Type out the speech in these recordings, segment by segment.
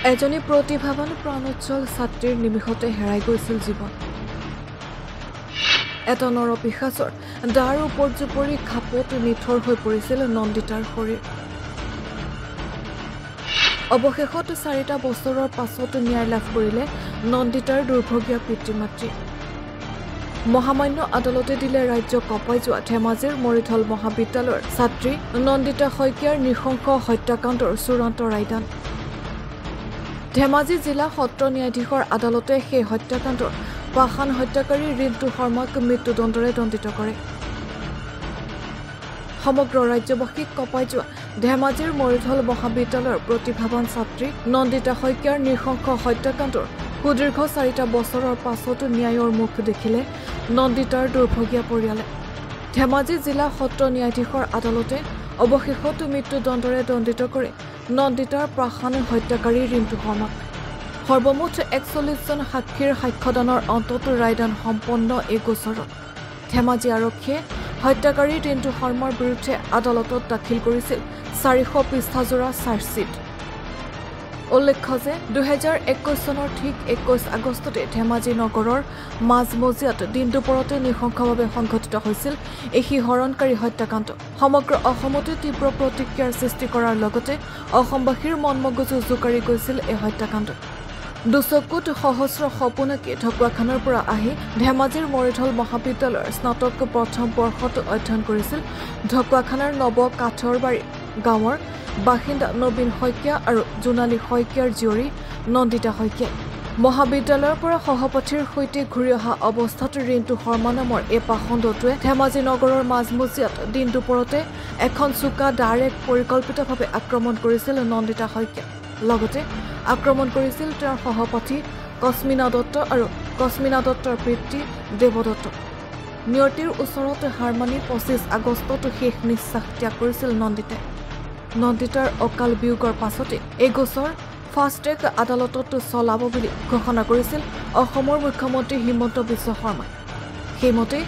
এজনী প্ৰতিভাৱান প্ৰাণোজ্জ্বল ছাত্ৰীৰ নিমিষতে হেৰাই গৈছিল জীৱন। এটা নৰপিশাচৰ দাৰ উপৰ্যুপৰি খাপত নিথৰ হৈ পৰিছিল নন্দিতাৰ শৰীৰ। অৱশেষত 4টা বছৰৰ পাছত ন্যায় লাভ কৰিলে নন্দিতাৰ দুৰ্ভগীয়া পিতৃ-মাতৃ। মহামান্য আদালতে দিলে ৰাজ্য কঁপাই যোৱা ধেমাজিৰ মৰিধল মহাবিদ্যালয়ৰ ছাত্ৰী নন্দিতা শইকীয়াৰ নৃশংস হত্যাকাণ্ডৰ চূড়ান্ত ৰায়দান। ধেমাজি জিলা সত্ৰ ন্যায়াধীশৰ আদালতে সেই হত্যাকাণ্ডৰ পাষাণ হত্যাকাৰী ৰিণ্টু শৰ্মাক মৃত্যুদণ্ডৰে দণ্ডিত কৰে। সমগ্ৰ ৰাজ্যবাসীক কঁপাই যোৱা ধেমাজিৰ মৰিধল মহাবিদ্যালয়ৰ প্ৰতিভাৱান ছাত্ৰী নন্দিতা শইকীয়াৰ নৃশংস হত্যাকাণ্ডৰ সুদীৰ্ঘ 4টা বছৰৰ পাছত ন্যায়ৰ মুখ দেখিলে নন্দিতাৰ দুৰ্ভগীয়া পৰিয়ালে। ধেমাজি জিলা সত্ৰ ন্যায়াধীশৰ আদালতে অৱশেষত মৃত্যুদণ্ডৰে দণ্ডিত কৰে নন্দিতাৰ পাষাণ হত্যাকাৰী ৰিণ্টু শৰ্মাক। সৰ্বমুঠ 41জন সাক্ষীৰ সাক্ষ্যদানৰ অন্তত ৰায়দান সম্পন্ন এই গোচৰত ধেমাজি আৰক্ষীয়ে হত্যাকাৰী ৰিণ্টু শৰ্মাৰ বিৰুদ্ধে আদালতত দাখিল কৰিছিল 400 পৃষ্ঠাজোৰা চাৰ্জশ্বীট। উল্লেখ্য যে 2021 চনৰ ঠিক 21 আগষ্টতে ধেমাজি নগৰৰ মাজমজিয়াত দিন দুপৰতে নৃশংসভাৱে সংঘটিত হৈছিল এই শিহৰণকাৰী হত্যাকাণ্ড। সমগ্ৰ অসমতে তীব্ৰ প্ৰতিক্ৰিয়াৰ সৃষ্টি কৰাৰ লগতে অসমবাসীৰ মন মগজু জোকাৰি গৈছিল এই হত্যাকাণ্ড। দুচকুত সহস্ৰ সপোনকে ঢকুৱাখানাৰ পৰা আহি ধেমাজিৰ মৰিধল মহাবিদ্যালয়ৰ স্নাতক প্ৰথম বৰ্ষত অধ্যয়ন কৰিছিল ঢকুৱাখানাৰ নৱ কাঠৰবাৰী গাঁৱৰ বাসিন্দা নবীন শইকীয়া আৰু জোনালী শইকীয়াৰ জীয়ৰী নন্দিতা শইকীয়া। মহাবিদ্যালয়ৰ পৰা সহপাঠীৰ সৈতে ঘূৰি অহা অৱস্থাত ৰিণ্টু শৰ্মা নামৰ এই পাষণ্ডটোৱে ধেমাজি নগৰৰ মাজমজিয়াত দিন দুপৰতে এখন চোকা দাৰে পৰিকল্পিতভাৱে আক্ৰমণ কৰিছিল নন্দিতা শইকীয়া। লগতে আক্ৰমণ কৰিছিল তেওঁৰ সহপাঠী কস্মিনা দত্ত আৰু কস্মিনা দত্তৰ পিতৃ দেৱ দত্ত। নিয়তিৰ ওচৰত হাৰ মানি 25 আগষ্টত শেষ নিশ্বাস ত্যাগ কৰিছিল নন্দিতাই। নন্দিতাৰ অকাল বিয়োগৰ পাছতে এই গোচৰ ফাষ্ট ট্ৰেক আদালতত চলাব বুলি ঘোষণা কৰিছিল অসমৰ মুখ্যমন্ত্ৰী হিমন্ত বিশ্ব শৰ্মাই। সেইমতে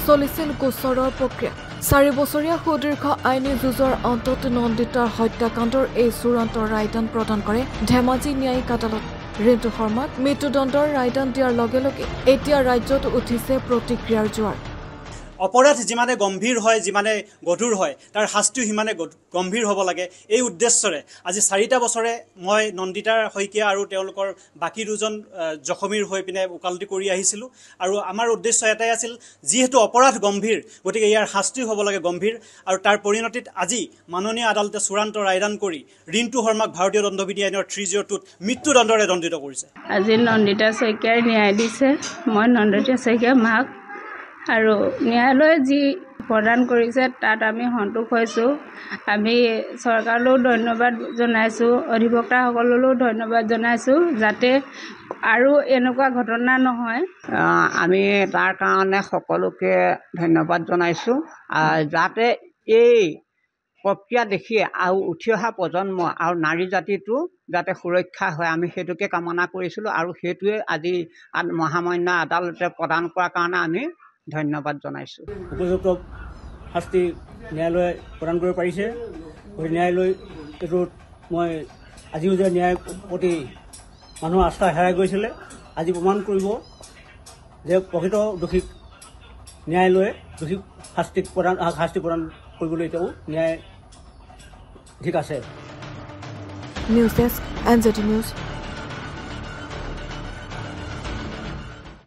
চলিছিল গোচৰৰ প্ৰক্ৰিয়া। 4 বছৰীয়া সুদীৰ্ঘ আইনী যুঁজৰ অন্তত নন্দিতাৰ হত্যাকাণ্ডৰ এই চূড়ান্ত ৰায়দান প্ৰদান কৰে ধেমাজি ন্যায়িক আদালত। ৰিণ্টু শৰ্মাক মৃত্যুদণ্ডৰ ৰায়দান দিয়াৰ লগে লগে এতিয়া ৰাজ্যত উঠিছে প্ৰতিক্ৰিয়াৰ জোৱাৰ। অপৰাধ যিমানে গম্ভীৰ হয়, যিমানে গধুৰ হয়, তাৰ শাস্তিও সিমানে গম্ভীৰ হ'ব লাগে। এই উদ্দেশ্যৰে আজি 4টা বছৰে মই নন্দিতা শইকীয়া আৰু তেওঁলোকৰ বাকী 2জন জখমীৰ হৈ পিনে ওকালতি কৰি আহিছিলোঁ। আৰু আমাৰ উদ্দেশ্য এটাই আছিল, যিহেতু অপৰাধ গম্ভীৰ, গতিকে ইয়াৰ শাস্তিও হ'ব লাগে গম্ভীৰ। আৰু তাৰ পৰিণতিত আজি মাননীয় আদালতে চূড়ান্ত ৰায়দান কৰি ৰিণ্টু শৰ্মাক ভাৰতীয় দণ্ডবিধি আইনৰ 302ত মৃত্যুদণ্ডৰে দণ্ডিত কৰিছে। আজি নন্দিতা শইকীয়াই ন্যায় দিছে। মই নন্দিতা শইকীয়াৰ মাক আৰু ন্যায়ালয়ে যি প্ৰদান কৰিছে তাত আমি সন্তোষ হৈছোঁ। আমি চৰকাৰলৈও ধন্যবাদ জনাইছোঁ, অধিবক্তাসকললৈও ধন্যবাদ জনাইছোঁ, যাতে আৰু এনেকুৱা ঘটনা নহয়। আমি তাৰ কাৰণে সকলোকে ধন্যবাদ জনাইছোঁ, যাতে এই প্ৰক্ৰিয়া দেখি আৰু উঠি অহা প্ৰজন্ম আৰু নাৰী জাতিটো যাতে সুৰক্ষা হয়, আমি সেইটোকে কামনা কৰিছিলোঁ। আৰু সেইটোৱে আজি মহামান্য আদালতে প্ৰদান কৰাৰ কাৰণে আমি ধন্যবাদ জনাইছোঁ। উপযুক্ত শাস্তি ন্যায়ালয়ে প্ৰদান কৰিব পাৰিছে। ন্যায়ালয় এইটোত মই আজিও যে ন্যায়ৰ প্ৰতি মানুহৰ আস্থা হেৰাই গৈছিলে, আজি প্ৰমাণ কৰিব যে প্ৰকৃত দোষীক ন্যায়ালয়ে দোষীক শাস্তি প্ৰদান কৰিবলৈ এতিয়াও ন্যায় ঠিক আছে। News desk, NZT news.